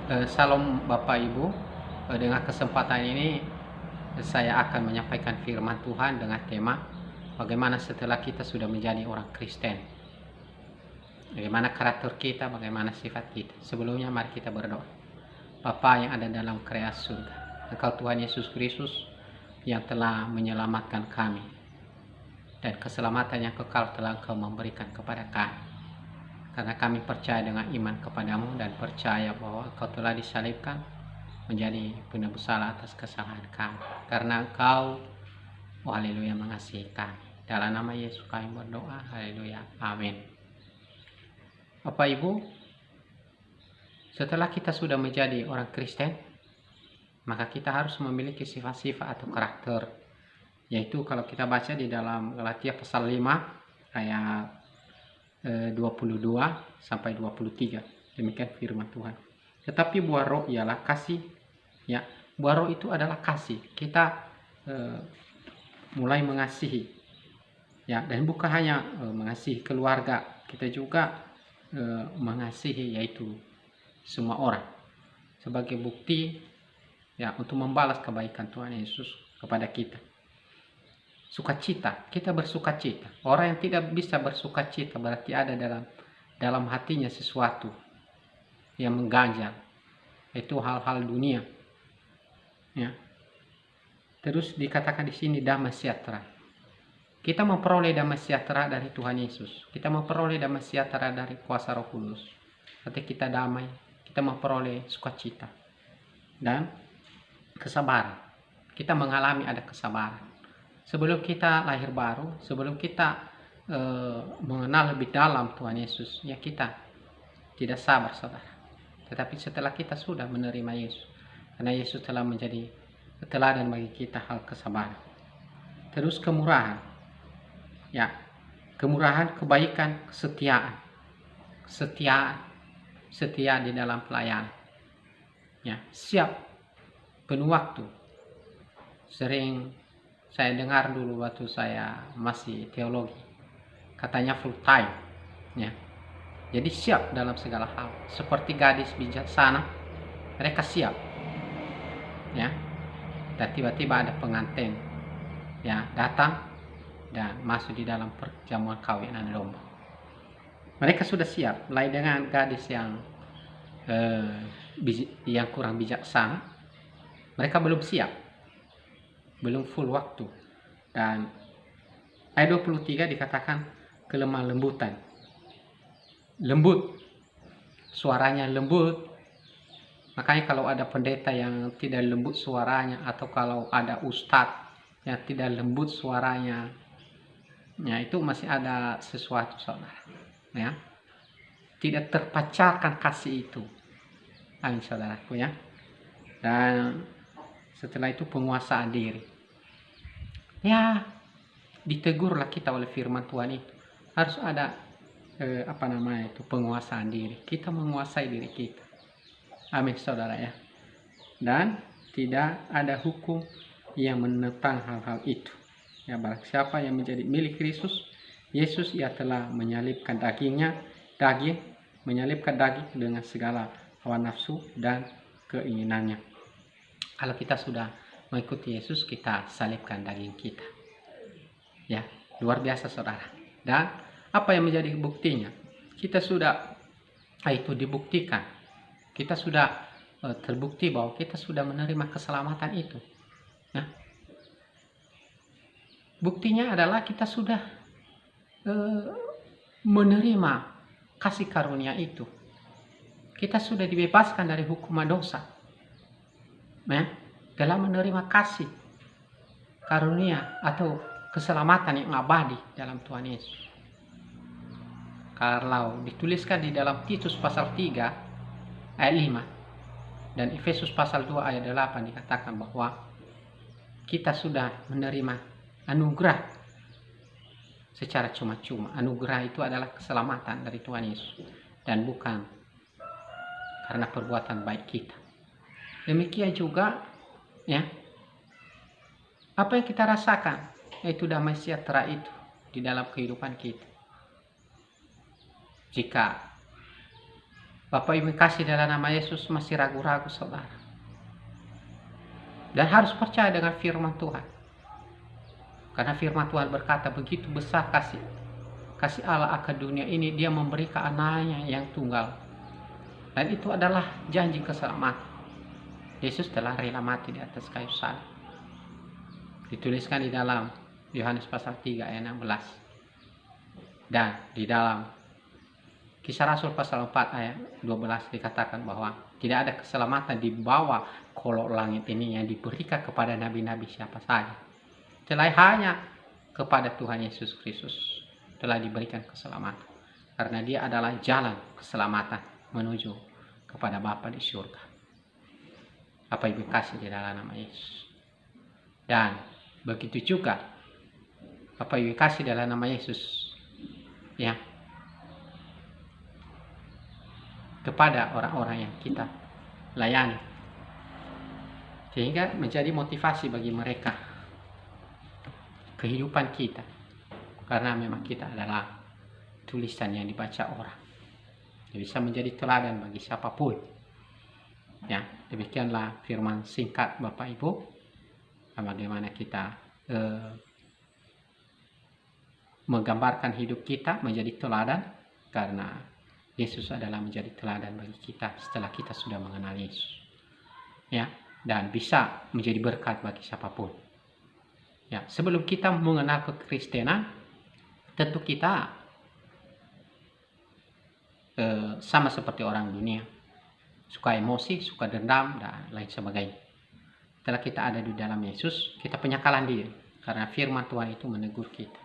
Salam Bapak Ibu, dengan kesempatan ini saya akan menyampaikan firman Tuhan dengan tema bagaimana setelah kita sudah menjadi orang Kristen. Bagaimana karakter kita, bagaimana sifat kita. Sebelumnya mari kita berdoa. Bapa yang ada dalam kreasi surga, Engkau Tuhan Yesus Kristus yang telah menyelamatkan kami, dan keselamatan yang kekal telah Engkau memberikan kepada kami. Karena kami percaya dengan iman kepadamu dan percaya bahwa Engkau telah disalibkan menjadi penebus salah atas kesalahan kami. Karena Engkau, oh haleluya, mengasihi kami. Dalam nama Yesus kami berdoa, haleluya, amin. Bapak Ibu, setelah kita sudah menjadi orang Kristen, maka kita harus memiliki sifat-sifat atau karakter. Yaitu kalau kita baca di dalam Galatia pasal 5 ayat 22 sampai 23, demikian firman Tuhan. Tetapi buah roh ialah kasih, ya. Buah roh itu adalah kasih. Kita mulai mengasihi, ya, dan bukan hanya mengasihi keluarga, kita juga mengasihi yaitu semua orang sebagai bukti, ya, untuk membalas kebaikan Tuhan Yesus kepada kita. Sukacita, kita bersukacita. Orang yang tidak bisa bersukacita berarti ada dalam hatinya sesuatu yang mengganjal, itu hal-hal dunia, ya. Terus dikatakan di sini damai sejahtera. Kita memperoleh damai sejahtera dari Tuhan Yesus. Kita memperoleh damai sejahtera dari kuasa Roh Kudus. Ketika kita damai, kita memperoleh sukacita dan kesabaran. Kita mengalami ada kesabaran. Sebelum kita lahir baru, sebelum kita mengenal lebih dalam Tuhan Yesus, ya, kita tidak sabar, saudara. Tetapi setelah kita sudah menerima Yesus, karena Yesus telah menjadi teladan bagi kita hal kesabaran. Terus kemurahan, ya, kemurahan, kebaikan, kesetiaan, setia di dalam pelayanan, ya, siap, penuh waktu. Sering saya dengar dulu waktu saya masih teologi, katanya full time, ya. Jadi siap dalam segala hal, seperti gadis bijaksana, mereka siap, ya. Dan tiba-tiba ada pengantin, ya, datang dan masuk di dalam perjamuan kawinan domba. Mereka sudah siap. Lain dengan gadis yang kurang bijaksana, mereka belum siap, belum full waktu. Dan ayat 23 dikatakan kelemah lembutan, lembut, suaranya lembut. Makanya kalau ada pendeta yang tidak lembut suaranya, atau kalau ada ustadz yang tidak lembut suaranya, ya, itu masih ada sesuatu, saudara, ya. Tidak terpacarkan kasih itu. Amin, saudaraku, ya. Dan setelah itu penguasaan diri, ya, ditegurlah kita oleh firman Tuhan itu. Harus ada penguasaan diri. Kita menguasai diri kita. Amin, saudara, ya. Dan tidak ada hukum yang menentang hal-hal itu. Ya, barang siapa yang menjadi milik Kristus Yesus, ia telah menyalibkan menyalibkan daging dengan segala hawa nafsu dan keinginannya. Kalau kita sudah mengikuti Yesus, kita salibkan daging kita, ya, luar biasa, saudara. Dan apa yang menjadi buktinya? Kita sudah itu dibuktikan, kita sudah terbukti bahwa kita sudah menerima keselamatan itu, ya. Buktinya adalah kita sudah menerima kasih karunia itu. Kita sudah dibebaskan dari hukuman dosa, ya, dalam menerima kasih karunia atau keselamatan yang abadi dalam Tuhan Yesus. Kalau dituliskan di dalam Titus pasal 3 ayat 5 dan Efesus pasal 2 ayat 8 dikatakan bahwa kita sudah menerima anugerah secara cuma-cuma. Anugerah itu adalah keselamatan dari Tuhan Yesus dan bukan karena perbuatan baik kita. Demikian juga, ya, apa yang kita rasakan, yaitu damai sejahtera itu di dalam kehidupan kita. Jika Bapak Ibu kasih dalam nama Yesus masih ragu-ragu saudara. Dan harus percaya dengan firman Tuhan. Karena firman Tuhan berkata begitu besar kasih Allah akan dunia ini, dia memberikan anaknya yang tunggal. Dan itu adalah janji keselamatan. Yesus telah rela mati di atas kayu salib. Dituliskan di dalam Yohanes pasal 3 ayat 16. Dan di dalam Kisah Rasul pasal 4 ayat 12 dikatakan bahwa tidak ada keselamatan di bawah kolong langit ini yang diberikan kepada nabi-nabi siapa saja. Selain hanya kepada Tuhan Yesus Kristus telah diberikan keselamatan. Karena dia adalah jalan keselamatan menuju kepada Bapa di surga. Apa Ibu kasih di dalam nama Yesus. Dan begitu juga apa Ibu kasih dalam nama Yesus. Ya. Kepada orang-orang yang kita layani, sehingga menjadi motivasi bagi mereka kehidupan kita, karena memang kita adalah tulisan yang dibaca orang, bisa menjadi teladan bagi siapapun. Ya, demikianlah firman singkat Bapak Ibu, bagaimana kita menggambarkan hidup kita menjadi teladan, karena Yesus adalah menjadi teladan bagi kita setelah kita sudah mengenal Yesus. Ya, dan bisa menjadi berkat bagi siapapun. Ya, sebelum kita mengenal kekristenan, tentu kita sama seperti orang dunia. Suka emosi, suka dendam, dan lain sebagainya. Setelah kita ada di dalam Yesus, kita penyakalan diri. Karena firman Tuhan itu menegur kita.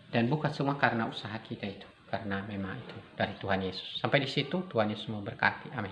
Dan bukan semua karena usaha kita itu. Karena memang itu dari Tuhan Yesus. Sampai di situ Tuhan Yesus memberkati. Amin.